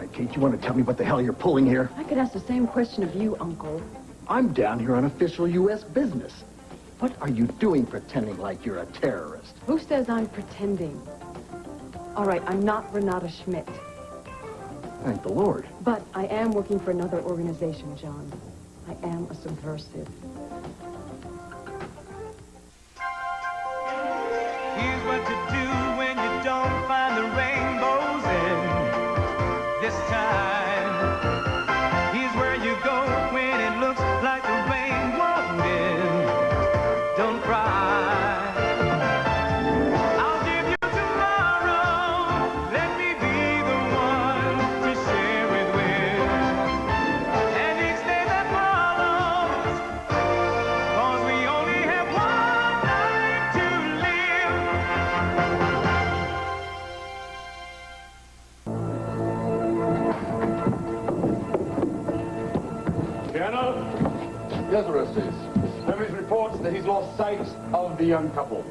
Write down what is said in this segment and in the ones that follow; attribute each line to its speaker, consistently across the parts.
Speaker 1: right, Kate, you want to tell me what the hell you're pulling here?
Speaker 2: I could ask the same question of you, Uncle.
Speaker 1: I'm down here on official U.S. business. What are you doing pretending like you're a terrorist?
Speaker 2: Who says I'm pretending? All right, I'm not Renata Schmidt.
Speaker 1: Thank the Lord.
Speaker 2: But I am working for another organization, John. I am a subversive.
Speaker 3: Here's what to do when you don't find the rainbows in this time. Here's where you go when it looks like the rain won't end. Don't cry. I'll give you tomorrow. Let me be the one to share it with. And each day that follows, 'cause we only have one night to live.
Speaker 4: Colonel?
Speaker 5: Yes, Orestes.
Speaker 4: Service reports that he's lost sight of the young couple.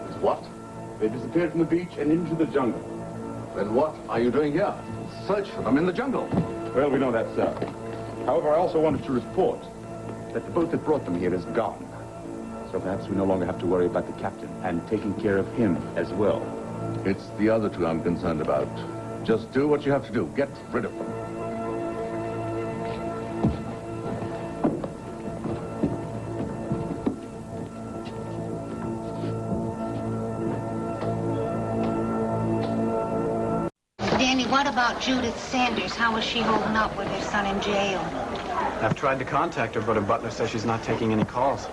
Speaker 5: Is what?
Speaker 4: They disappeared from the beach and into the jungle.
Speaker 5: Then what are you doing here? Search for them in the jungle.
Speaker 4: Well, we know that, sir. However, I also wanted to report that the boat that brought them here is gone. So perhaps we no longer have to worry about the captain and taking care of him as well.
Speaker 5: It's the other two I'm concerned about. Just do what you have to do. Get rid of them.
Speaker 6: Danny, what about Judith Sanders? How is she holding up with her son in jail?
Speaker 7: I've tried to contact her, but her butler says she's not taking any calls.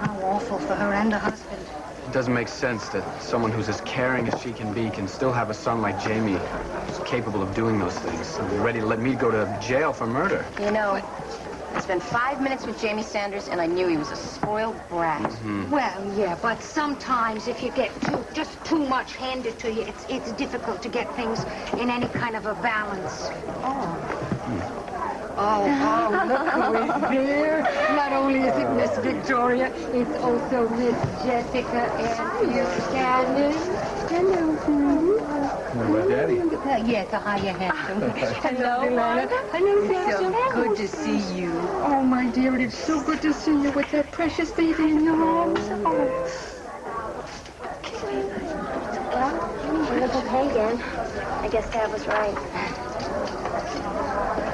Speaker 6: How awful for her and her husband.
Speaker 7: It doesn't make sense that someone who's as caring as she can be can still have a son like Jamie who's capable of doing those things and be ready to let me go to jail for murder.
Speaker 8: You know, I spent 5 minutes with Jamie Sanders, and I knew he was a spoiled brat.
Speaker 6: Well, yeah, but sometimes if you get just too much handed to you, it's difficult to get things in any kind of a balance. Oh, look who is there. Not only is it Miss Victoria, it's also Miss Jessica and Miss Shannon. Hello,
Speaker 5: What about Daddy?
Speaker 6: Yes, hiya, handsome.
Speaker 8: Hello, Martha.
Speaker 6: Hello,
Speaker 8: It's so good to see you. Oh, my dear, it's so good to see you with that precious baby in your arms. Oh.
Speaker 9: Well, you look okay again. I guess Dad was right.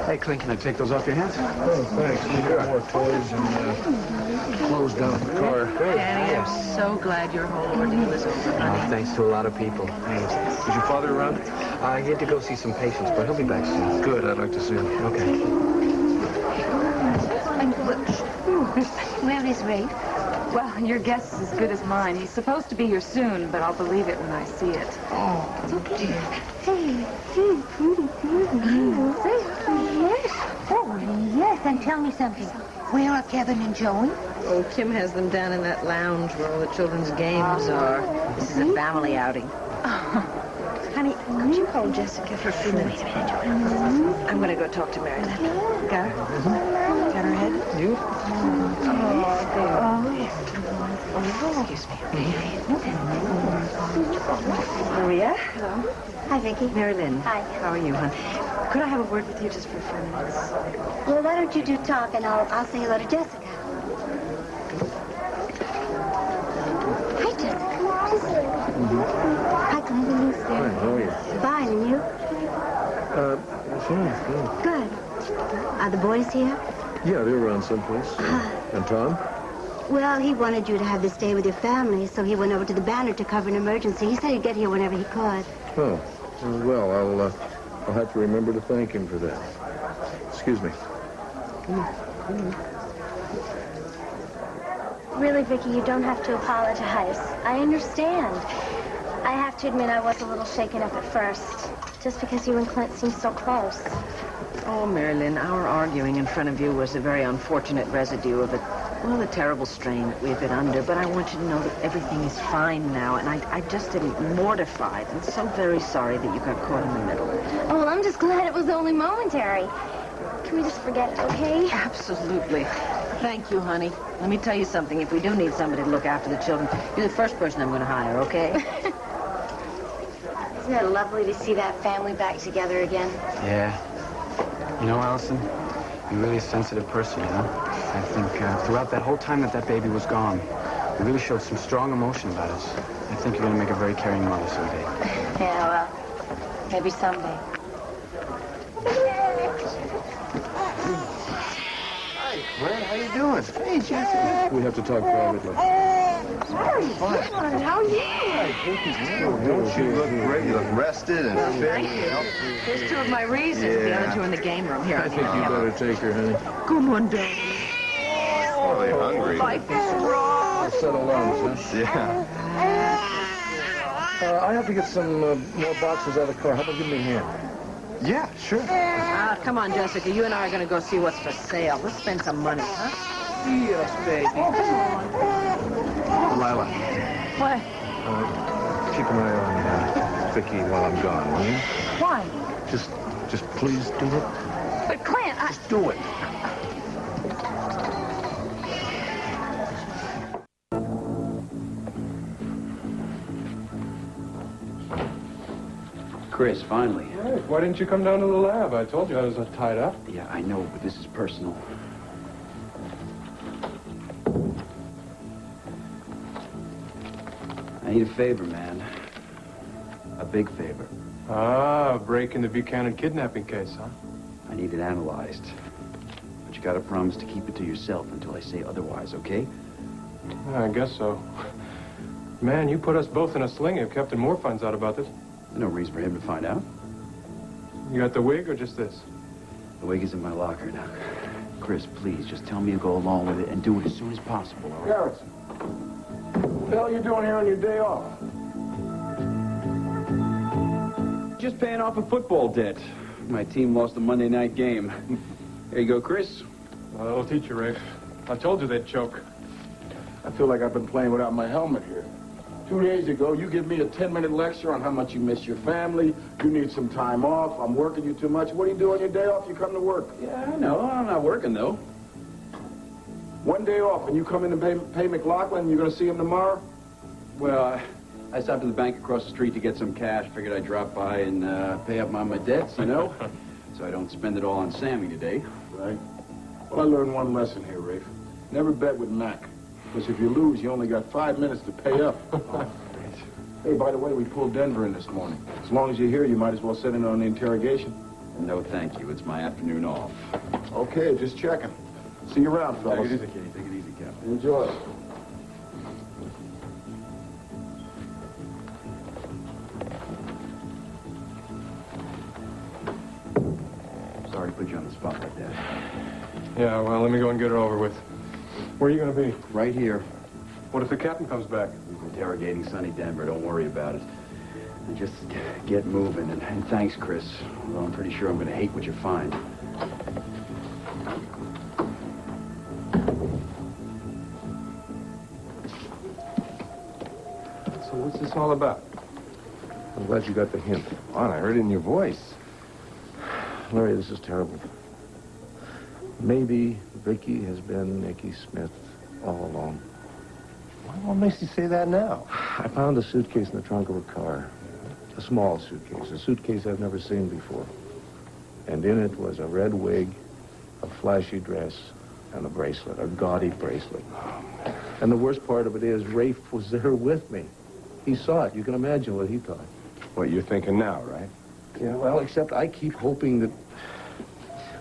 Speaker 7: Hey, Clint, can I take those off your hands?
Speaker 5: Oh, thanks. We got more toys and clothes down in the car.
Speaker 8: Danny, I'm so glad your whole ordeal is over, honey.
Speaker 7: Thanks to a lot of people. Thanks.
Speaker 5: Is your father around?
Speaker 7: He had to go see some patients, but he'll be back soon.
Speaker 5: Good. I'd like to see him.
Speaker 7: Okay.
Speaker 6: Where is Ray?
Speaker 8: Well, your guess is as good as mine. He's supposed to be here soon, but I'll believe it when I see it.
Speaker 6: Oh, dear. Yes. Oh, yes. And tell me something. Where are Kevin and Joey?
Speaker 8: Oh, Kim has them down in that lounge where all the children's games are. This is a family outing.
Speaker 9: Honey, could you call Jessica for a few minutes?
Speaker 8: I'm going to go talk to Mary Lynn. Got her? Got her head?
Speaker 7: You?
Speaker 8: Excuse me. Maria? Hello.
Speaker 9: Hi, Vicki.
Speaker 8: Mary Lynn.
Speaker 9: Hi.
Speaker 8: How are you, hon? Could I have a word with you just for a few minutes?
Speaker 9: Well, why don't you do talk, and I'll say hello to Jessica. Hi, Jessica. Hi, Clint. And you,
Speaker 5: Hi, how are you?
Speaker 9: Fine, and you?
Speaker 5: Fine.
Speaker 9: Good. Are the boys here?
Speaker 5: Yeah, they're around someplace. And Tom?
Speaker 9: Well, he wanted you to have this day with your family, so he went over to the Banner to cover an emergency. He said he'd get here whenever he could.
Speaker 5: Oh, well, I'll have to remember to thank him for that. Excuse me.
Speaker 9: Really, Vicki, you don't have to apologize. I understand. I have to admit I was a little shaken up at first, just because you and Clint seemed so close.
Speaker 8: Oh, Mary Lynn, our arguing in front of you was a very unfortunate residue of the terrible strain that we've been under. But I want you to know that everything is fine now, and I just am mortified and so very sorry that you got caught in the middle.
Speaker 9: Oh, well, I'm just glad it was only momentary. Can we just forget it, okay?
Speaker 8: Absolutely. Thank you, honey. Let me tell you something. If we do need somebody to look after the children, you're the first person I'm going to hire, okay?
Speaker 9: Isn't it lovely to see that family back together again?
Speaker 7: Yeah. You know, Allison, you're really a sensitive person, you know? I think throughout that whole time that baby was gone, you really showed some strong emotion about us. I think you're going to make a very caring mother someday.
Speaker 9: Yeah, well, maybe someday.
Speaker 5: Hi, Clint. How you doing? Hey, Jessica. We have to talk privately.
Speaker 8: How are you?
Speaker 5: Don't you look great? You look rested and fit.
Speaker 8: Thank you. There's two of my reasons. The
Speaker 5: Yeah.
Speaker 8: other two in the game room here.
Speaker 5: I think you better take her, honey.
Speaker 8: Come on, darling.
Speaker 5: Oh, they're hungry.
Speaker 8: Life is raw.
Speaker 5: Settle lungs, huh? Yeah. I have to get some more boxes out of the car. How about give me a hand? Yeah, sure.
Speaker 8: Come on, Jessica. You and I are going to go see what's for sale. Let's spend some money, huh?
Speaker 5: Yes, baby. Lila,
Speaker 8: What?
Speaker 5: keep an eye on Vicky while I'm gone, will you?
Speaker 8: Why?
Speaker 5: Just please do it.
Speaker 8: But Clint,
Speaker 5: Just do it.
Speaker 10: Chris, finally.
Speaker 11: Right. Why didn't you come down to the lab? I told you I was tied up.
Speaker 10: Yeah, I know, but this is personal. I need a favor, man. A big favor.
Speaker 11: Ah, a break in the Buchanan kidnapping case, huh?
Speaker 10: I need it analyzed. But you gotta promise to keep it to yourself until I say otherwise, okay?
Speaker 11: Yeah, I guess so. Man, you put us both in a sling if Captain Moore finds out about this.
Speaker 10: No reason for him to find out.
Speaker 11: You got the wig or just this?
Speaker 10: The wig is in my locker now. Chris, please, just tell me to go along with it and do it as soon as possible, all right?
Speaker 5: Garrison, what the hell are you doing here on your day off?
Speaker 10: Just paying off a football debt. My team lost a Monday night game. There you go, Chris.
Speaker 11: Well, that'll teach you, Rafe. I told you they'd choke.
Speaker 5: I feel like I've been playing without my helmet here. 2 days ago, you give me a 10-minute lecture on how much you miss your family, you need some time off, I'm working you too much. What do you do on your day off? You come to work.
Speaker 10: Yeah, I know. I'm not working, though.
Speaker 5: 1 day off, and you come in to pay McLaughlin, and you're going to see him tomorrow?
Speaker 10: Well, I stopped at the bank across the street to get some cash. Figured I'd drop by and pay up my debts, you know? So I don't spend it all on Sammy today.
Speaker 5: Right. Well, I learned one lesson here, Rafe. Never bet with Mac. Because if you lose, you only got 5 minutes to pay up. Hey, by the way, we pulled Denver in this morning. As long as you're here, you might as well sit in on the interrogation.
Speaker 10: No, thank you. It's my afternoon off.
Speaker 5: Okay, just checking. See you around, fellas.
Speaker 10: Take it easy, Kitty. Take it easy, Captain.
Speaker 5: Enjoy.
Speaker 10: Sorry to put you on the spot like that.
Speaker 11: Yeah, well, let me go and get it over with. Where are you going to be?
Speaker 10: Right here.
Speaker 11: What if the captain comes back?
Speaker 10: Interrogating Sonny Denver. Don't worry about it. And just get moving. And thanks, Chris. Although I'm pretty sure I'm going to hate what you find.
Speaker 11: So what's this all about?
Speaker 5: I'm glad you got the hint. On, I heard it in your voice. Larry, this is terrible. Maybe Vicky has been Nicky Smith all along.
Speaker 12: What makes you say that now?
Speaker 5: I found a suitcase in the trunk of a car. A small suitcase. A suitcase I've never seen before. And in it was a red wig, a flashy dress, and a bracelet, a gaudy bracelet. And the worst part of it is, Rafe was there with me. He saw it. You can imagine what he thought.
Speaker 12: What you're thinking now, right?
Speaker 5: Yeah, well, except I keep hoping that...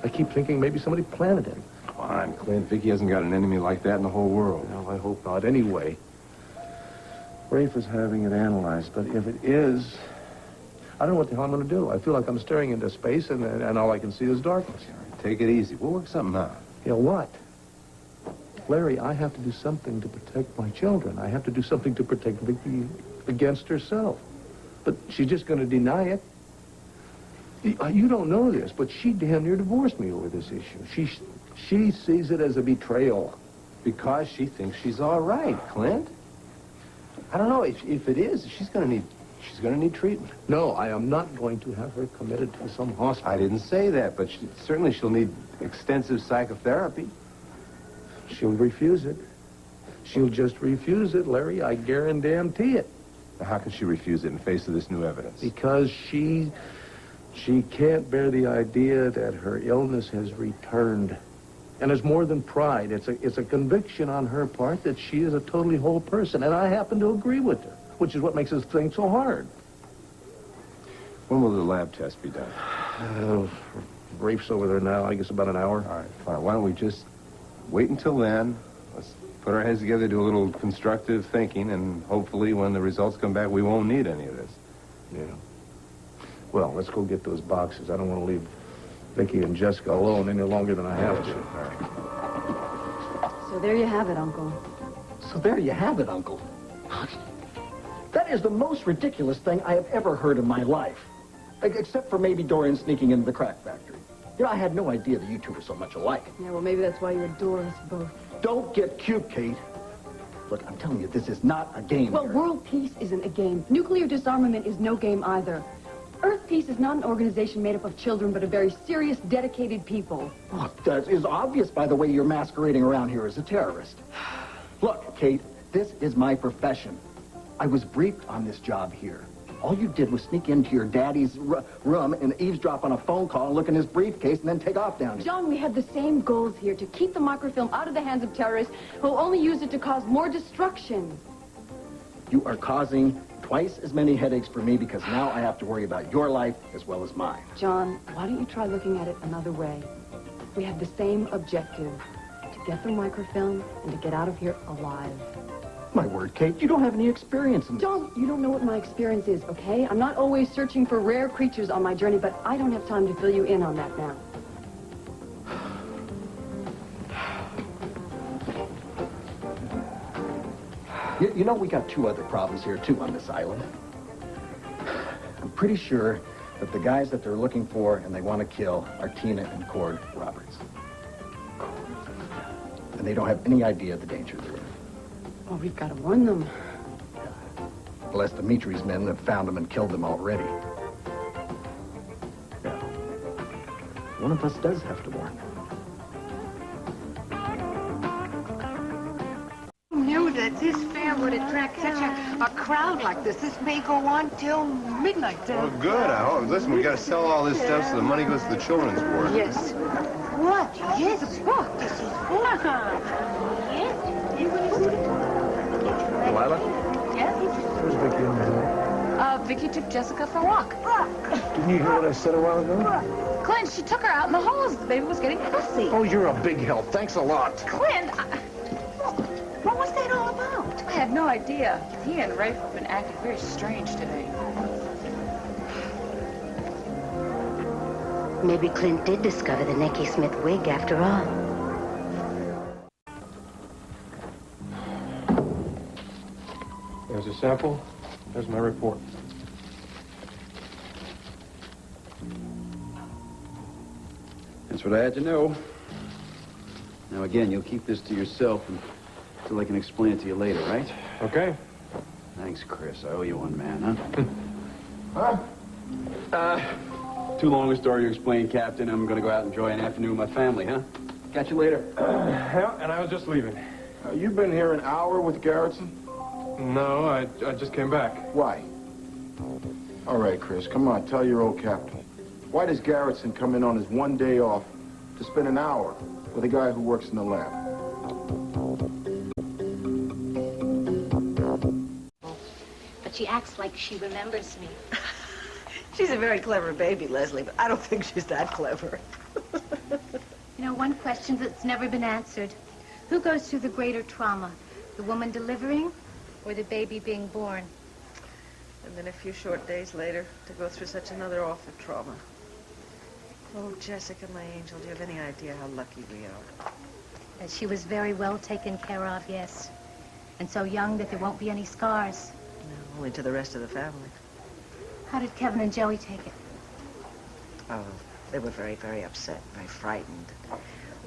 Speaker 5: I keep thinking maybe somebody planted him.
Speaker 12: Come on, Clint. Vicky hasn't got an enemy like that in the whole world.
Speaker 5: Well, I hope not. Anyway, Rafe is having it analyzed, but if it is, I don't know what the hell I'm going to do. I feel like I'm staring into space, and all I can see is darkness.
Speaker 12: Take it easy. We'll work something out.
Speaker 5: Yeah, what? Larry, I have to do something to protect my children. I have to do something to protect Vicky against herself. But she's just going to deny it. You don't know this, but she damn near divorced me over this issue. She sees it as a betrayal.
Speaker 12: Because she thinks she's all right, Clint. I don't know. If it is, she's going to need treatment.
Speaker 5: No, I am not going to have her committed to some hospital.
Speaker 12: I didn't say that, but certainly she'll need extensive psychotherapy.
Speaker 5: She'll refuse it. She'll just refuse it, Larry. I guarantee it.
Speaker 12: Now, how could she refuse it in face of this new evidence?
Speaker 5: Because she can't bear the idea that her illness has returned. And it's more than pride. It's a conviction on her part that she is a totally whole person. And I happen to agree with her, which is what makes this thing so hard.
Speaker 12: When will the lab test be done?
Speaker 5: Rafe's over there now, I guess about an hour.
Speaker 12: All right, fine. Why don't we just wait until then? Let's put our heads together, do a little constructive thinking, and hopefully when the results come back, we won't need any of this.
Speaker 5: Yeah. Well, let's go get those boxes. I don't want to leave Vicky and Jessica alone any longer than I have to.
Speaker 12: All right.
Speaker 2: So there you have it, Uncle.
Speaker 1: So there you have it, Uncle. That is the most ridiculous thing I have ever heard in my life. Except for maybe Dorian sneaking into the crack factory. You know, I had no idea that you two were so much alike.
Speaker 2: Yeah, well, maybe that's why you adore us both.
Speaker 1: Don't get cute, Kate. Look, I'm telling you, this is not a game.
Speaker 2: Well,
Speaker 1: here.
Speaker 2: world peace isn't a game. Nuclear disarmament is no game either. Earth Peace is not an organization made up of children, but a very serious, dedicated people.
Speaker 1: Oh, that is obvious by the way you're masquerading around here as a terrorist. Look, Kate, this is my profession. I was briefed on this job here. All you did was sneak into your daddy's room and eavesdrop on a phone call and look in his briefcase and then take off down here.
Speaker 2: John, we have the same goals here, to keep the microfilm out of the hands of terrorists who will only use it to cause more destruction.
Speaker 1: You are causing twice as many headaches for me because now I have to worry about your life as well as mine.
Speaker 2: John, why don't you try looking at it another way? We have the same objective, to get the microfilm and to get out of here alive.
Speaker 1: My word, Kate, you don't have any experience in this.
Speaker 2: John, you don't know what my experience is, okay? I'm not always searching for rare creatures on my journey, but I don't have time to fill you in on that now.
Speaker 1: You know, we got two other problems here, too, on this island. I'm pretty sure that the guys that they're looking for and they want to kill are Tina and Cord Roberts. And they don't have any idea of the danger they're in.
Speaker 2: Oh, we've got to warn them.
Speaker 1: Unless Dimitri's men have found them and killed them already. Yeah. One of us does have to warn them.
Speaker 6: Who knew that this fair would attract such a crowd like this? This may go on till midnight.
Speaker 12: Well, good. I hope. Listen, we got to sell all this stuff so the money goes to the children's ward.
Speaker 6: Yes. What? Yes, what? This is what? Yes.
Speaker 5: Delilah?
Speaker 8: Yes?
Speaker 5: Where's Vicky and Delilah?
Speaker 8: Vicky took Jessica for a walk.
Speaker 5: Didn't you hear what I said a while ago?
Speaker 8: Clint, she took her out in the halls. The baby was getting fussy.
Speaker 5: Oh, you're a big help. Thanks a lot.
Speaker 8: Clint,
Speaker 6: What was that all about?
Speaker 8: I have no idea. He and Rafe have been acting very strange today.
Speaker 13: Maybe Clint did discover the Nicky Smith wig after all.
Speaker 11: There's a sample. There's my report.
Speaker 10: That's what I had to know. Now, again, you'll keep this to yourself until I can explain it to you later, right?
Speaker 11: Okay.
Speaker 10: Thanks, Chris. I owe you one, man, huh? Too long a story to explain, Captain. I'm going to go out and enjoy an afternoon with my family, huh? Catch you later.
Speaker 11: Yeah, and I was just leaving.
Speaker 14: You've been here an hour with Garrettson?
Speaker 11: No, I just came back.
Speaker 14: Why? All right, Chris, come on, tell your old captain. Why does Garrettson come in on his one day off to spend an hour with a guy who works in the lab?
Speaker 9: But she acts like she remembers me.
Speaker 8: She's a very clever baby, Leslie, but I don't think she's that clever.
Speaker 9: You know, one question that's never been answered. Who goes through the greater trauma? The woman delivering or the baby being born?
Speaker 8: And then a few short days later, to go through such another awful trauma. Oh, Jessica, my angel, do you have any idea how lucky we are?
Speaker 9: And she was very well taken care of, yes. And so young that there won't be any scars.
Speaker 8: No, only to the rest of the family.
Speaker 9: How did Kevin and Joey take it?
Speaker 8: Oh, they were very, very upset, very frightened.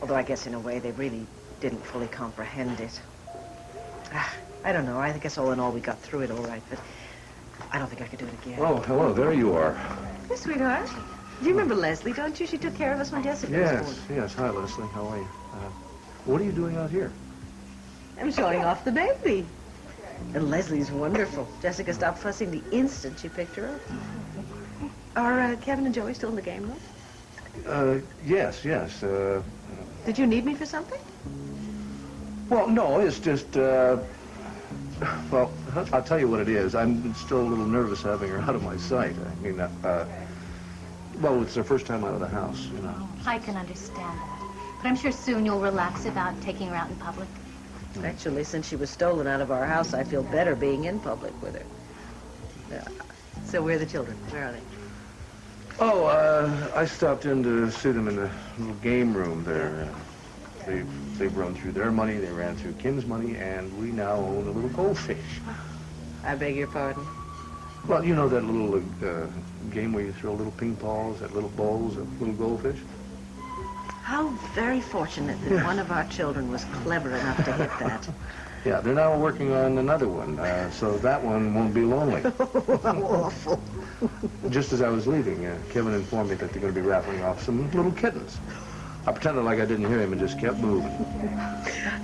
Speaker 8: Although I guess in a way they really didn't fully comprehend it. I don't know. I guess all in all we got through it all right, but I don't think I could do it again.
Speaker 5: Oh, hello. There you are.
Speaker 8: Hey, sweetheart. Do you remember Leslie, don't you? She took care of us when Jessica was born.
Speaker 5: Yes. Hi, Leslie. How are you? What are you doing out here?
Speaker 8: I'm showing off the baby. And Leslie's wonderful. Jessica stopped fussing the instant she picked her up. Are Kevin and Joey still in the game room?
Speaker 5: Yes.
Speaker 8: Did you need me for something?
Speaker 5: Well, no, it's just, well, I'll tell you what it is. I'm still a little nervous having her out of my sight. I mean, well, it's her first time out of the house, you know.
Speaker 15: I can understand that. But I'm sure soon you'll relax about taking her out in public.
Speaker 8: Actually, since she was stolen out of our house, I feel better being in public with her. So where are the children? Where are they?
Speaker 5: Oh, I stopped in to see them in the little game room there. They've run through their money, they ran through Kim's money, and we now own a little goldfish.
Speaker 8: I beg your pardon?
Speaker 5: Well, you know that little game where you throw little ping balls at little bowls of little goldfish?
Speaker 8: How very fortunate that one of our children was clever enough to hit that.
Speaker 5: Yeah, they're now working on another one, so that one won't be lonely.
Speaker 8: How awful.
Speaker 5: Just as I was leaving, Kevin informed me that they're going to be raffling off some little kittens. I pretended like I didn't hear him and just kept moving.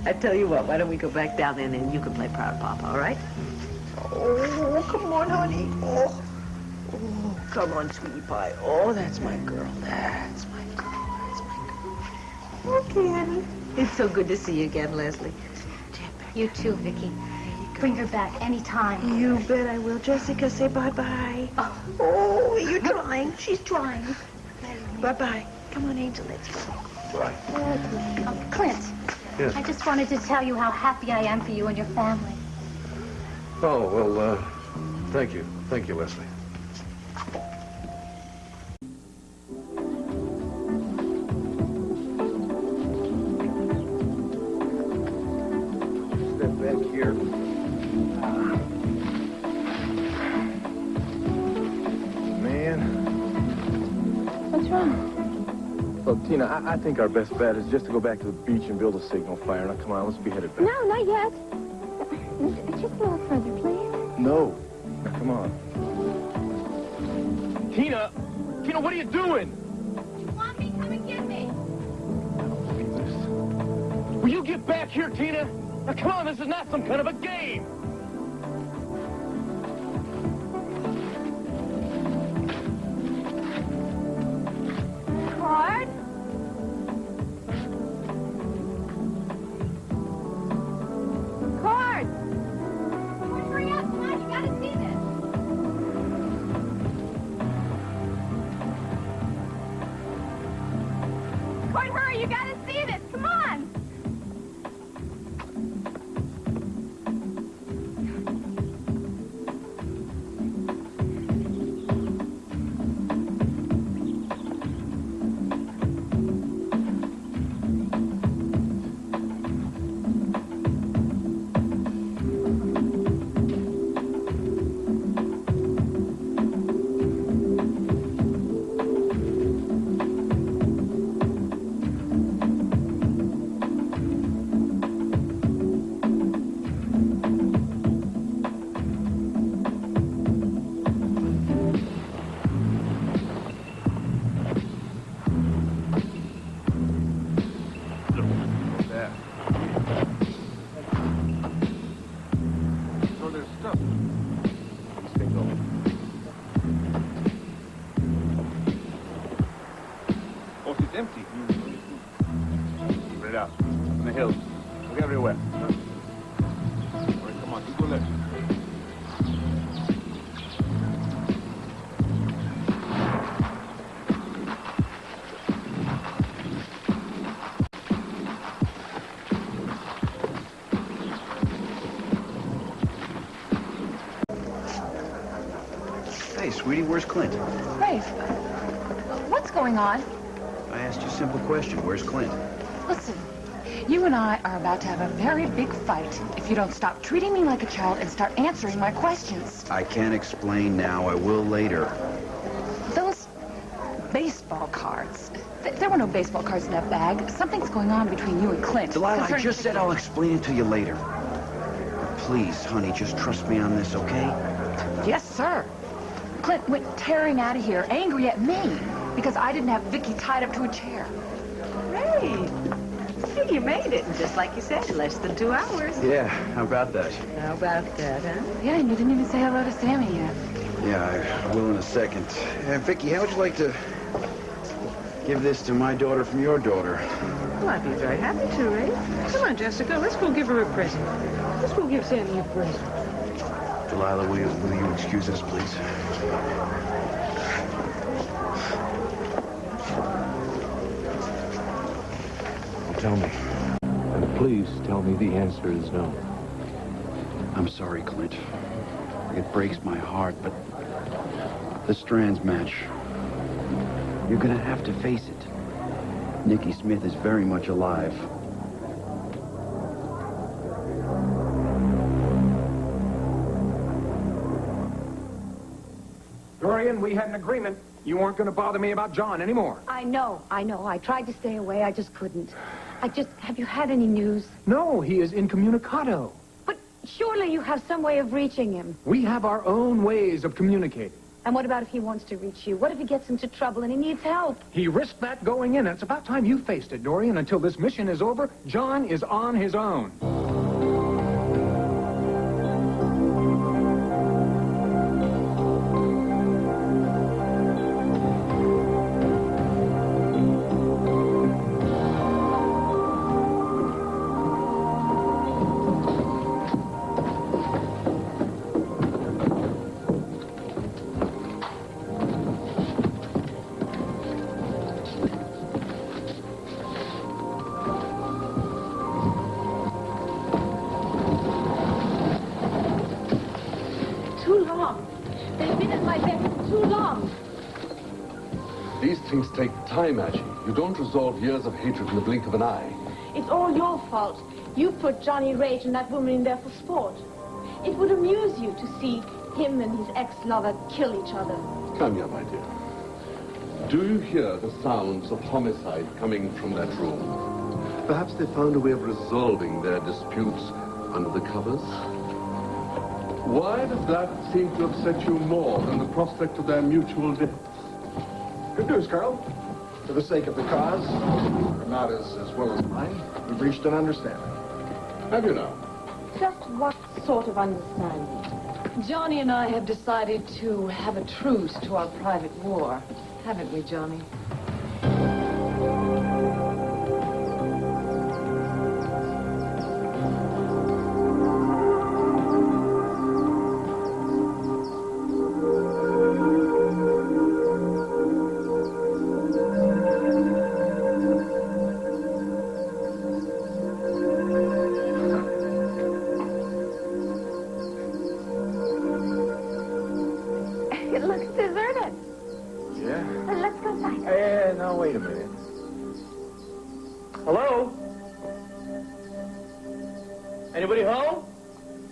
Speaker 8: I tell you what, why don't we go back down there and you can play Proud Papa, all right? Oh, come on, honey. Oh, come on, sweetie pie. Oh, that's my girl. That's my girl. That's my girl. Okay, honey. It's so good to see you again, Leslie.
Speaker 15: You too, Vicky. Bring her back anytime.
Speaker 8: You bet I will. Jessica, say bye-bye. Oh, you're trying. She's trying. Bye-bye. Come on, Angel, let's go.
Speaker 5: Bye.
Speaker 15: Clint.
Speaker 5: Yes?
Speaker 15: I just wanted to tell you how happy I am for you and your family.
Speaker 5: Oh, well, thank you. Thank you, Leslie.
Speaker 14: Step back here. Man.
Speaker 2: What's wrong?
Speaker 11: Look, Tina, I think our best bet is just to go back to the beach and build a signal fire. Now, come on, let's be headed back.
Speaker 9: No, not yet. Just a little further, please.
Speaker 11: No. Now, come on.
Speaker 3: Tina, what are you doing?
Speaker 9: You want me? Come and get me.
Speaker 3: Will you get back here, Tina? Now, come on, this is not some kind of a game.
Speaker 9: Cord? Cord! Hurry up, come on, you gotta see this. Cord, hurry, you gotta see this, come on!
Speaker 14: So there's stuff.
Speaker 4: Oh, it's empty. Spread out. On the hills. Look everywhere. All right, come on, you go left.
Speaker 10: Hey, sweetie, where's Clint?
Speaker 2: Rafe, what's going on?
Speaker 10: I asked you a simple question. Where's Clint?
Speaker 2: Listen, you and I are about to have a very big fight if you don't stop treating me like a child and start answering my questions.
Speaker 10: I can't explain now. I will later.
Speaker 2: Those baseball cards. There were no baseball cards in that bag. Something's going on between you and Clint.
Speaker 10: Delilah, I
Speaker 2: concerning-
Speaker 10: just said I'll explain it to you later. Please, honey, just trust me on this, okay?
Speaker 2: Yes, sir. Clint went tearing out of here, angry at me, because I didn't have Vicky tied up to a chair.
Speaker 8: Hey, you made it. Just like you said, less than 2 hours.
Speaker 10: Yeah, how about that?
Speaker 8: How about that, huh?
Speaker 2: Yeah, and you didn't even say hello to Sammy yet.
Speaker 10: Yeah, I will in a second. Vicky, how would you like to give this to my daughter from your daughter?
Speaker 8: Well, I'd be very happy to, Ray. Come on, Jessica, let's go give her a present. Let's go give Sammy a present.
Speaker 10: Delilah, will you excuse us, please?
Speaker 5: Tell me. And please tell me the answer is no.
Speaker 10: I'm sorry, Clint. It breaks my heart, but the Strands match. You're gonna have to face it. Nicky Smith is very much alive.
Speaker 11: Dorian, we had an agreement. You weren't going to bother me about John anymore.
Speaker 2: I know. I tried to stay away. I just couldn't. Have you had any news?
Speaker 11: No, he is incommunicado.
Speaker 2: But surely you have some way of reaching him.
Speaker 11: We have our own ways of communicating.
Speaker 2: And what about if he wants to reach you? What if he gets into trouble and he needs help?
Speaker 11: He risked that going in, and it's about time you faced it, Dorian. Until this mission is over, John is on his own.
Speaker 2: Too long. They've been at my beck for too long.
Speaker 16: These things take time, Aggie. You don't resolve years of hatred in the blink of an eye.
Speaker 2: It's all your fault. You put Johnny Rage and that woman in there for sport. It would amuse you to see him and his ex-lover kill each other.
Speaker 16: Come here, my dear. Do you hear the sounds of homicide coming from that room? Perhaps they found a way of resolving their disputes under the covers? Why does that seem to upset you more than the prospect of their mutual death?
Speaker 14: Good news, Carl. For the sake of the cause, not as well as mine, we've reached an understanding.
Speaker 16: Have you now?
Speaker 2: Just what sort of understanding? Johnny and I have decided to have a truce to our private war. Haven't we, Johnny?
Speaker 9: It looks deserted.
Speaker 14: Yeah?
Speaker 9: Let's go find it.
Speaker 14: Hey, now, wait a minute.
Speaker 17: Hello? Anybody home?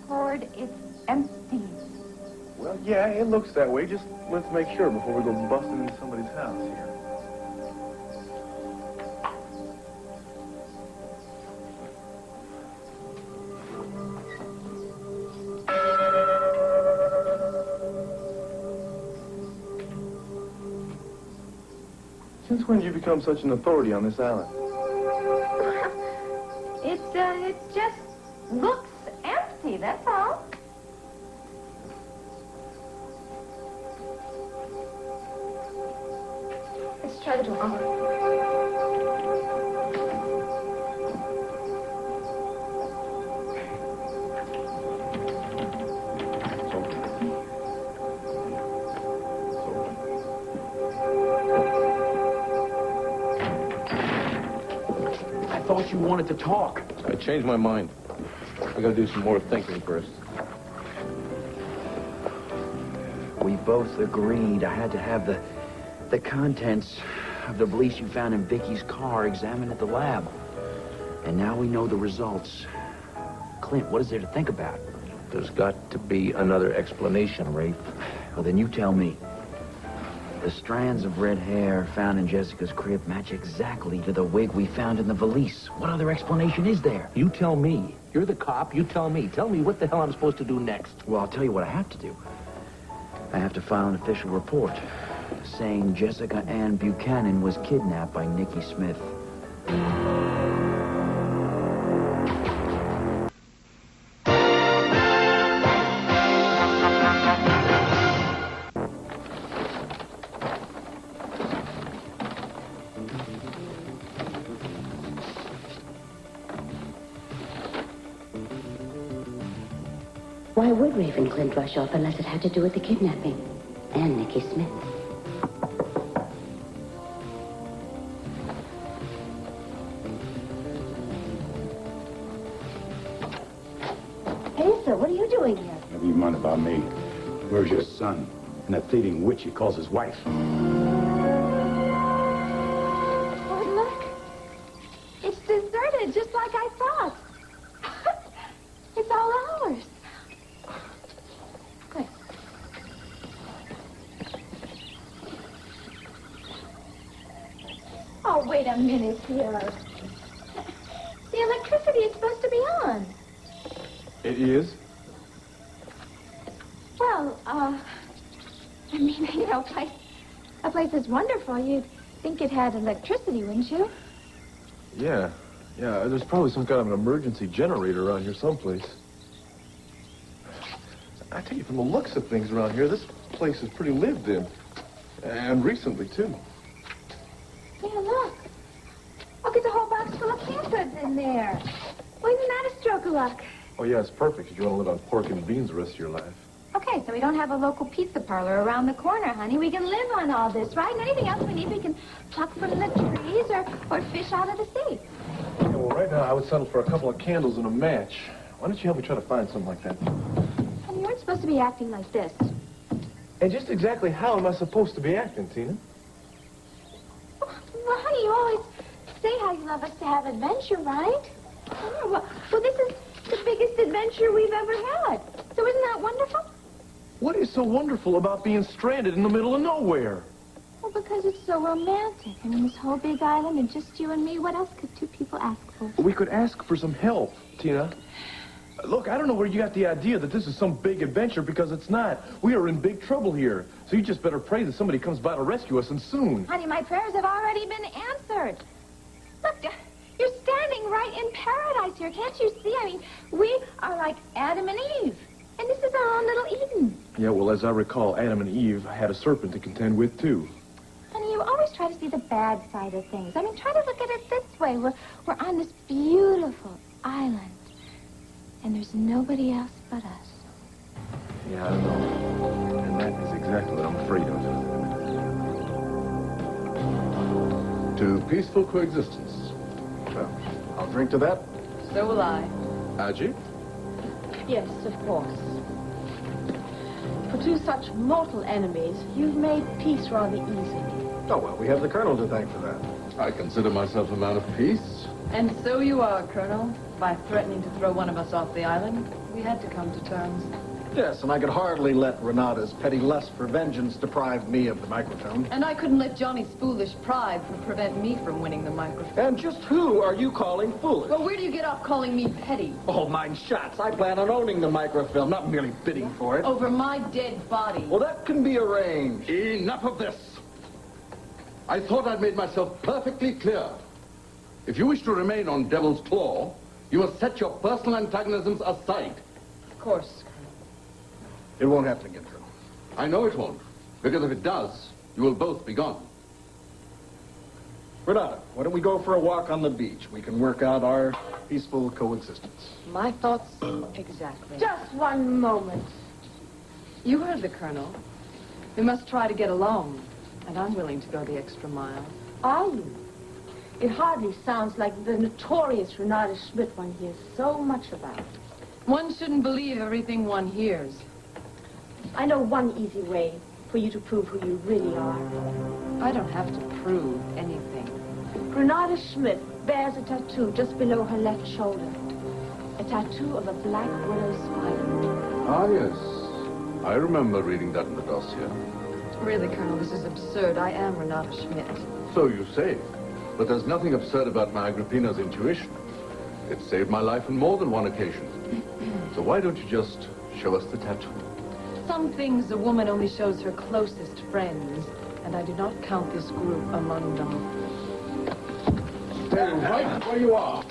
Speaker 9: Ford, it's empty.
Speaker 12: Well, yeah, it looks that way. Just let's make sure before we go busting into somebody's house here. Since when did you become such an authority on this island?
Speaker 9: It just looks empty, that's all. Let's try the door.
Speaker 10: I thought you wanted to talk.
Speaker 5: I changed my mind. We gotta do some more thinking first.
Speaker 10: We both agreed I had to have the contents of the valise you found in Vicky's car examined at the lab. And now we know the results. Clint, what is there to think about?
Speaker 5: There's got to be another explanation, Rafe.
Speaker 10: Well, then you tell me. The strands of red hair found in Jessica's crib match exactly to the wig we found in the valise. What other explanation is there?
Speaker 5: You tell me. You're the cop. You tell me. Tell me what the hell I'm supposed to do next.
Speaker 10: Well, I'll tell you what I have to do. I have to file an official report saying Jessica Ann Buchanan was kidnapped by Nicky Smith.
Speaker 13: Why would Raven Clint rush off unless it had to do with the kidnapping? And Nicky Smith.
Speaker 9: Asa, what are you doing here?
Speaker 4: Never you mind about me. Where's your son? And that thieving witch he calls his wife.
Speaker 9: Oh, look. It's deserted, just like I thought. It's all ours. Good. Oh, wait a minute here. The electricity is supposed to be on.
Speaker 11: It is?
Speaker 9: Well, I mean, you know, a place is wonderful. You'd think it had electricity, wouldn't you?
Speaker 11: Yeah. Yeah, there's probably some kind of an emergency generator around here someplace. I tell you, from the looks of things around here, this place is pretty lived in. And recently, too.
Speaker 9: Yeah, look. Look, it's a whole box full of canned goods in there. Well, isn't that a stroke of luck?
Speaker 11: Oh, yeah, it's perfect if you want to live on pork and beans the rest of your life.
Speaker 9: Okay, so we don't have a local pizza parlor around the corner, honey. We can live on all this, right? And anything else we need, we can pluck from the trees or fish out of the sea.
Speaker 11: Yeah, well, right now, I would settle for a couple of candles and a match. Why don't you help me try to find something like that?
Speaker 9: Honey, you weren't supposed to be acting like this.
Speaker 11: And just exactly how am I supposed to be acting, Tina?
Speaker 9: Well, honey, you always say how you love us to have adventure, right? Yeah, well, this is the biggest adventure we've ever had. So isn't that wonderful?
Speaker 11: What is so wonderful about being stranded in the middle of nowhere?
Speaker 9: Well, because it's so romantic. I mean, this whole big island and just you and me. What else could two people ask for?
Speaker 11: We could ask for some help, Tina. Look, I don't know where you got the idea that this is some big adventure, because it's not. We are in big trouble here. So you just better pray that somebody comes by to rescue us, and soon.
Speaker 9: Honey, my prayers have already been answered. Look, you're standing right in paradise here. Can't you see? I mean, we are like Adam and Eve. And this is our own little Eden.
Speaker 11: Yeah, well, as I recall, Adam and Eve had a serpent to contend with, too.
Speaker 9: Honey, you always try to see the bad side of things. I mean, try to look at it this way. We're on this beautiful island. And there's nobody else but us.
Speaker 11: Yeah, I know. And that is exactly what I'm afraid of.
Speaker 16: To peaceful coexistence.
Speaker 1: Well, I'll drink to that.
Speaker 2: So will I.
Speaker 16: Adji?
Speaker 18: Yes, of course. For two such mortal enemies, you've made peace rather easy.
Speaker 1: Oh, well, we have the Colonel to thank for that.
Speaker 16: I consider myself a man of peace.
Speaker 2: And so you are, Colonel. By threatening to throw one of us off the island, we had to come to terms.
Speaker 1: Yes, and I could hardly let Renata's petty lust for vengeance deprive me of the microphone.
Speaker 2: And I couldn't let Johnny's foolish pride prevent me from winning the microphone.
Speaker 1: And just who are you calling foolish?
Speaker 2: Well, where do you get off calling me petty?
Speaker 1: Oh, mine shots. I plan on owning the microfilm, not merely bidding for it.
Speaker 2: Over my dead body.
Speaker 1: Well, that can be arranged.
Speaker 16: Enough of this. I thought I'd made myself perfectly clear. If you wish to remain on Devil's Claw, you must set your personal antagonisms aside.
Speaker 2: Of course.
Speaker 1: It won't happen again, Colonel.
Speaker 16: I know it won't, because if it does, you will both be gone.
Speaker 1: Renata, why don't we go for a walk on the beach? We can work out our peaceful coexistence.
Speaker 18: My thoughts exactly.
Speaker 2: Just one moment. You heard the Colonel. We must try to get along. And I'm willing to go the extra mile.
Speaker 18: Are you? It hardly sounds like the notorious Renata Schmidt one hears so much about.
Speaker 2: One shouldn't believe everything one hears.
Speaker 18: I know one easy way for you to prove who you really are.
Speaker 2: I don't have to prove anything.
Speaker 18: Renata Schmidt bears a tattoo just below her left shoulder. A tattoo of a black widow spider.
Speaker 16: Ah, yes. I remember reading that in the dossier.
Speaker 2: Really, Colonel, this is absurd. I am Renata Schmidt.
Speaker 16: So you say. But there's nothing absurd about my Agrippina's intuition. It saved my life on more than one occasion. So why don't you just show us the tattoo?
Speaker 2: Some things a woman only shows her closest friends, and I do not count this group among them.
Speaker 16: Stay right where you are.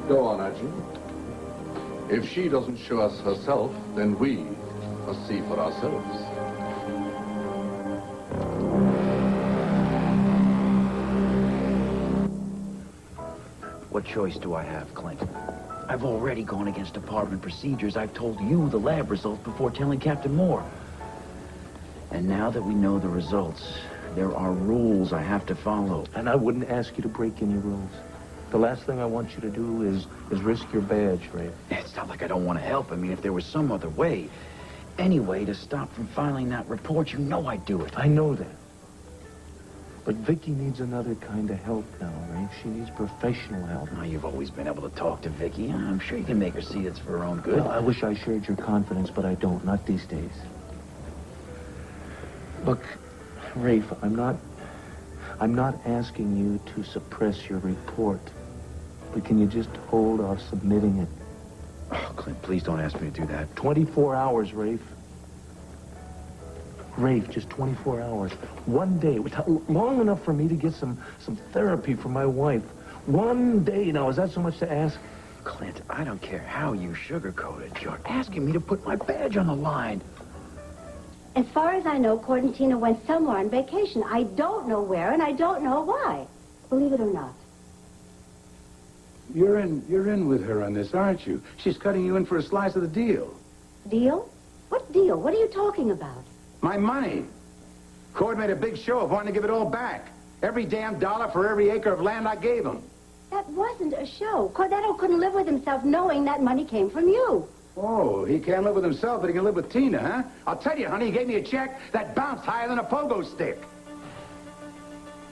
Speaker 16: Go on, Adji. If she doesn't show us herself, then we must see for ourselves.
Speaker 10: What choice do I have, Clint? I've already gone against department procedures. I've told you the lab results before telling Captain Moore. And now that we know the results, there are rules I have to follow.
Speaker 5: And I wouldn't ask you to break any rules. The last thing I want you to do is risk your badge, Ray.
Speaker 10: It's not like I don't want to help. I mean, if there was some other way, any way to stop from filing that report, you know I'd do it.
Speaker 5: I know that. But Vicky needs another kind of help now, Ray. She needs professional help.
Speaker 10: Now, you've always been able to talk to Vicky. I'm sure you can make her see it's for her own good.
Speaker 5: Well, I wish I shared your confidence, but I don't. Not these days. Look, Rafe, I'm not asking you to suppress your report. But can you just hold off submitting it?
Speaker 10: Oh, Clint, please don't ask me to do that.
Speaker 5: 24 hours, Rafe. Rafe, just 24 hours. One day, long enough for me to get some therapy for my wife. One day. Now, is that so much to ask?
Speaker 10: Clint, I don't care how you sugarcoat it. You're asking me to put my badge on the line.
Speaker 13: As far as I know, Cord and Tina went somewhere on vacation. I don't know where, and I don't know why. Believe it or not.
Speaker 19: You're in with her on this, aren't you? She's cutting you in for a slice of the deal.
Speaker 13: Deal? What deal? What are you talking about?
Speaker 19: My money. Cord made a big show of wanting to give it all back. Every damn dollar for every acre of land I gave him.
Speaker 13: That wasn't a show. Cordetto couldn't live with himself knowing that money came from you.
Speaker 19: Oh, he can't live with himself, but he can live with Tina, huh? I'll tell you, honey, he gave me a check that bounced higher than a pogo stick.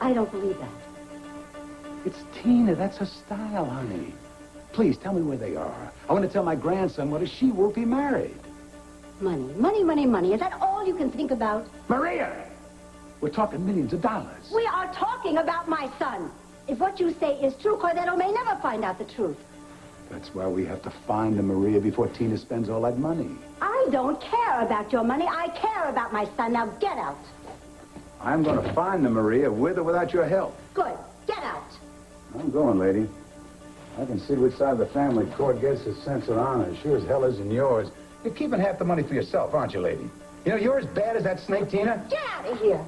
Speaker 13: I don't believe that.
Speaker 19: It's Tina. That's her style, honey. Please, tell me where they are. I want to tell my grandson what a she-wolf he married.
Speaker 13: Money, money, money, money. Is that all you can think about?
Speaker 19: Maria! We're talking millions of dollars.
Speaker 13: We are talking about my son. If what you say is true, Cordetto may never find out the truth.
Speaker 19: That's why we have to find the Maria before Tina spends all that money.
Speaker 13: I don't care about your money. I care about my son. Now get out.
Speaker 19: I'm going to find the Maria with or without your help.
Speaker 13: Good. Get out.
Speaker 19: I'm going, lady. I can see which side of the family Cord gets his sense of honor. Sure as hell isn't yours. You're keeping half the money for yourself, aren't you, lady? You know, you're as bad as that snake, Tina.
Speaker 13: Get out of here.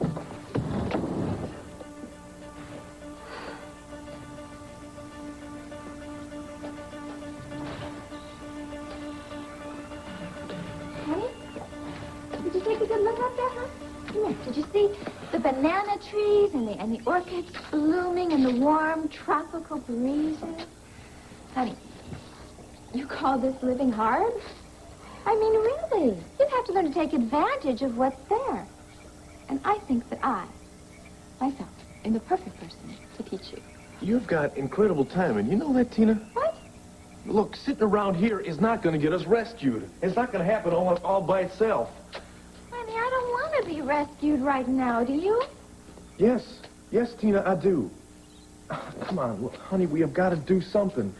Speaker 9: Honey, did you take a good look up there, huh? Yeah. Did you see the banana trees and the orchids blooming and the warm tropical breezes? Honey, you call this living hard? I mean, really, you'd have to learn to take advantage of what's there. And I think that I, myself, am the perfect person to teach you.
Speaker 11: You've got incredible timing. You know that, Tina?
Speaker 9: What?
Speaker 11: Look, sitting around here is not going to get us rescued. It's not going to happen all by itself.
Speaker 9: Honey, I don't want to be rescued right now, do you?
Speaker 11: Yes, Tina, I do. Come on, look, honey, we have got to do something.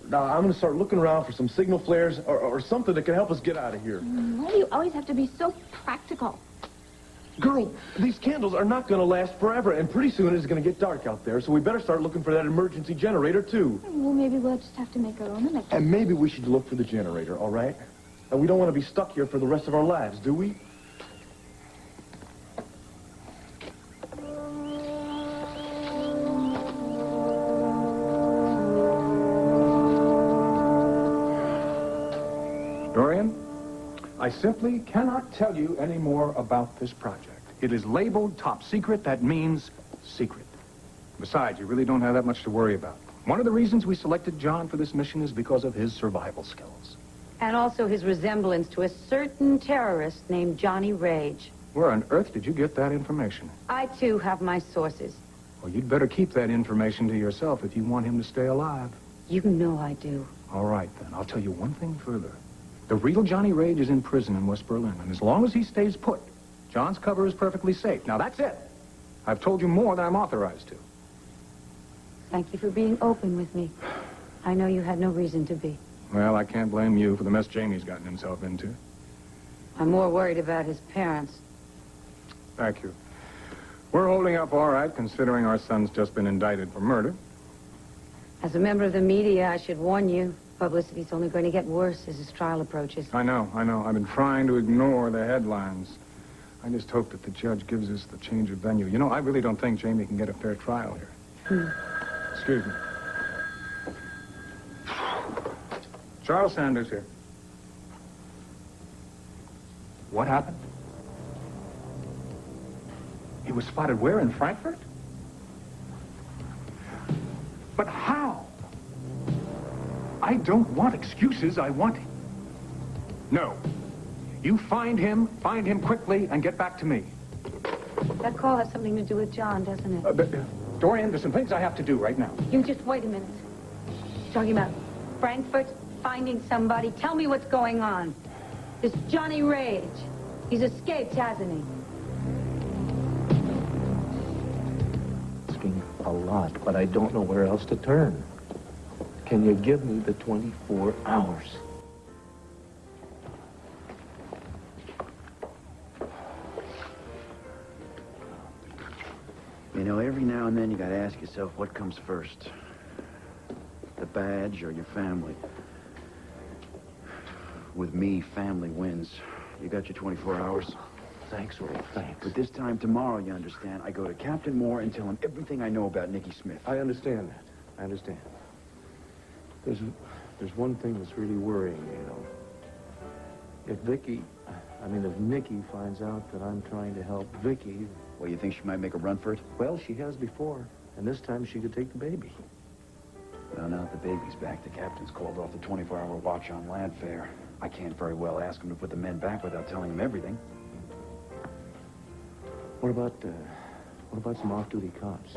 Speaker 11: Now, I'm going to start looking around for some signal flares or something that can help us get out of here.
Speaker 9: Why do you always have to be so practical?
Speaker 11: Girl, these candles are not going to last forever, and pretty soon it's going to get dark out there, so we better start looking for that emergency generator, too.
Speaker 9: Well, maybe we'll just have to make our own electric.
Speaker 11: And maybe we should look for the generator, all right? And we don't want to be stuck here for the rest of our lives, do we?
Speaker 19: Dorian, I simply cannot tell you any more about this project. It is labeled top secret. That means secret. Besides, you really don't have that much to worry about. One of the reasons we selected John for this mission is because of his survival skills.
Speaker 20: And also his resemblance to a certain terrorist named Johnny Rage.
Speaker 19: Where on earth did you get that information?
Speaker 20: I, too, have my sources.
Speaker 19: Well, you'd better keep that information to yourself if you want him to stay alive.
Speaker 20: You know I do.
Speaker 19: All right, then. I'll tell you one thing further. The real Johnny Rage is in prison in West Berlin, and as long as he stays put, John's cover is perfectly safe. Now, that's it. I've told you more than I'm authorized to.
Speaker 20: Thank you for being open with me. I know you had no reason to be.
Speaker 19: Well, I can't blame you for the mess Jamie's gotten himself into.
Speaker 20: I'm more worried about his parents.
Speaker 19: Thank you. We're holding up all right, considering our son's just been indicted for murder.
Speaker 20: As a member of the media, I should warn you. Publicity's only going to get worse as his trial approaches.
Speaker 19: I know. I've been trying to ignore the headlines. I just hope that the judge gives us the change of venue. You know, I really don't think Jamie can get a fair trial here. Excuse me. Charles Sanders here. What happened? He was spotted where, in Frankfurt? But how? I don't want excuses, I want... No. You find him quickly, and get back to me.
Speaker 20: That call has something to do with John, doesn't it?
Speaker 19: Dorian, there's some things I have to do right now.
Speaker 20: You just wait a minute. Talking about Frankfurt, finding somebody. Tell me what's going on. This Johnny Rage. He's escaped, hasn't he?
Speaker 5: Asking a lot, but I don't know where else to turn. Can you give me the 24 hours?
Speaker 10: You know, every now and then you gotta ask yourself what comes first. The badge or your family? With me, family wins. You got your 24 hours?
Speaker 5: Thanks, Ray, thanks.
Speaker 10: But this time tomorrow, you understand, I go to Captain Moore and tell him everything I know about Nicky Smith.
Speaker 5: I understand that. I understand. There's one thing that's really worrying me, you know. If Nicky finds out that I'm trying to help Vicky...
Speaker 10: Well, you think she might make a run for it?
Speaker 5: Well, she has before. And this time she could take the baby.
Speaker 10: Well, now that the baby's back, the captain's called off the 24-hour watch on Landfair. I can't very well ask him to put the men back without telling them everything.
Speaker 5: What about some off-duty cops?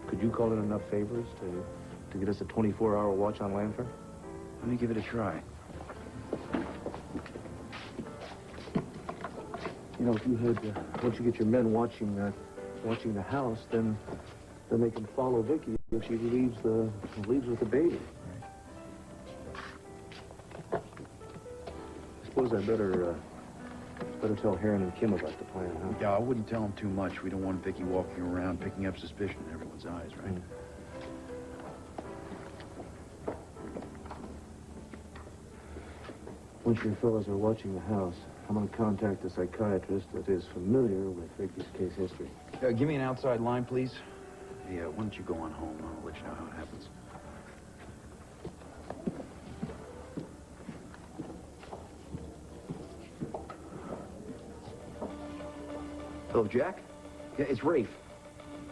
Speaker 5: Could you call in enough favors to get us a 24-hour watch on Landfair?
Speaker 10: Let me give it a try.
Speaker 5: You know, if you had, once you get your men watching the house, then they can follow Vicky if she leaves with the baby. I suppose I better tell Heron and Kim about the plan, huh?
Speaker 10: Yeah, I wouldn't tell them too much. We don't want Vicky walking around picking up suspicion in everyone's eyes, right?
Speaker 5: Once your fellows are watching the house, I'm going to contact a psychiatrist that is familiar with Vicky's case history.
Speaker 10: Give me an outside line, please. Yeah, why don't you go on home? I'll let you know how it happens. Hello, Jack? Yeah, it's Rafe.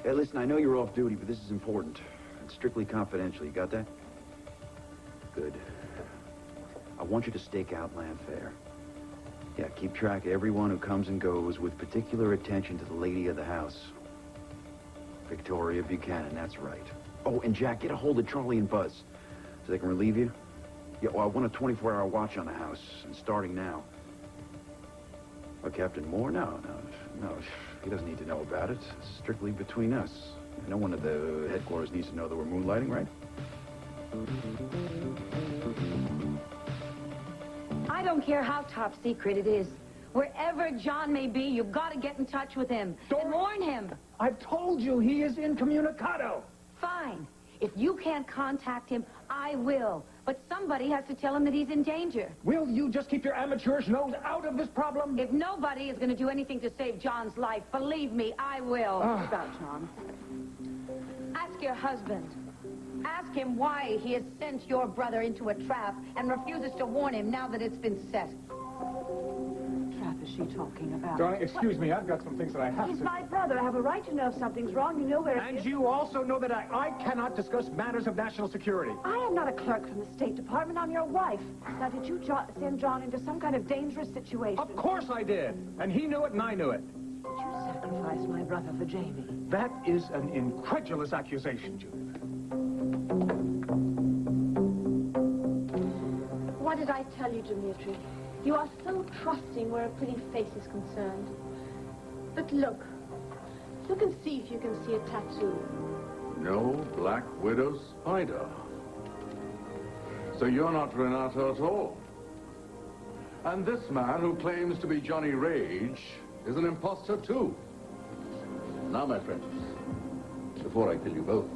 Speaker 10: Hey, listen, I know you're off duty, but this is important. It's strictly confidential. You got that? Good. I want you to stake out Landfair. Yeah, keep track of everyone who comes and goes with particular attention to the lady of the house. Victoria Buchanan, that's right. Oh, and Jack, get a hold of Charlie and Buzz so they can relieve you. Yeah, well, I want a 24-hour watch on the house, and starting now. Well, Captain Moore? No. He doesn't need to know about it. It's strictly between us. No one at the headquarters needs to know that we're moonlighting, right?
Speaker 20: I don't care how top secret it is. Wherever John may be, you've got to get in touch with him and warn him.
Speaker 19: I've told you he is incommunicado.
Speaker 20: Fine. If you can't contact him, I will. But somebody has to tell him that he's in danger.
Speaker 19: Will you just keep your amateurish nose out of this problem?
Speaker 20: If nobody is going to do anything to save John's life, believe me, I will.
Speaker 18: What about John?
Speaker 20: Ask your husband. Ask him why he has sent your brother into a trap and refuses to warn him now that it's been set.
Speaker 18: Trap is she talking about?
Speaker 19: Darling, excuse me, I've got some things that I have
Speaker 18: He's
Speaker 19: to...
Speaker 18: my brother. I have a right to know if something's wrong. You know where it
Speaker 19: And
Speaker 18: is.
Speaker 19: you also know that I cannot discuss matters of national security.
Speaker 18: I am not a clerk from the State Department. I'm your wife. Now, did you send John into some kind of dangerous situation?
Speaker 19: Of course I did. And he knew it and I knew it.
Speaker 18: Did you sacrifice my brother for Jamie?
Speaker 19: That is an incredulous accusation, Judith.
Speaker 18: What did I tell you, Dimitri? You are so trusting where a pretty face is concerned. But look and see if you can see a tattoo.
Speaker 16: No Black Widow spider. So you're not Renato at all. And this man who claims to be Johnny Rage is an imposter too. Now, my friends, before I kill you both,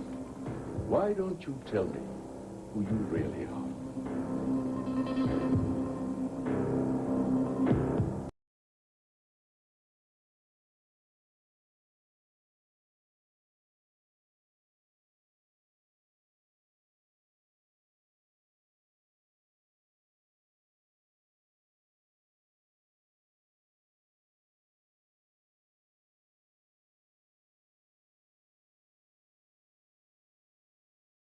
Speaker 16: why don't you tell me who you really are?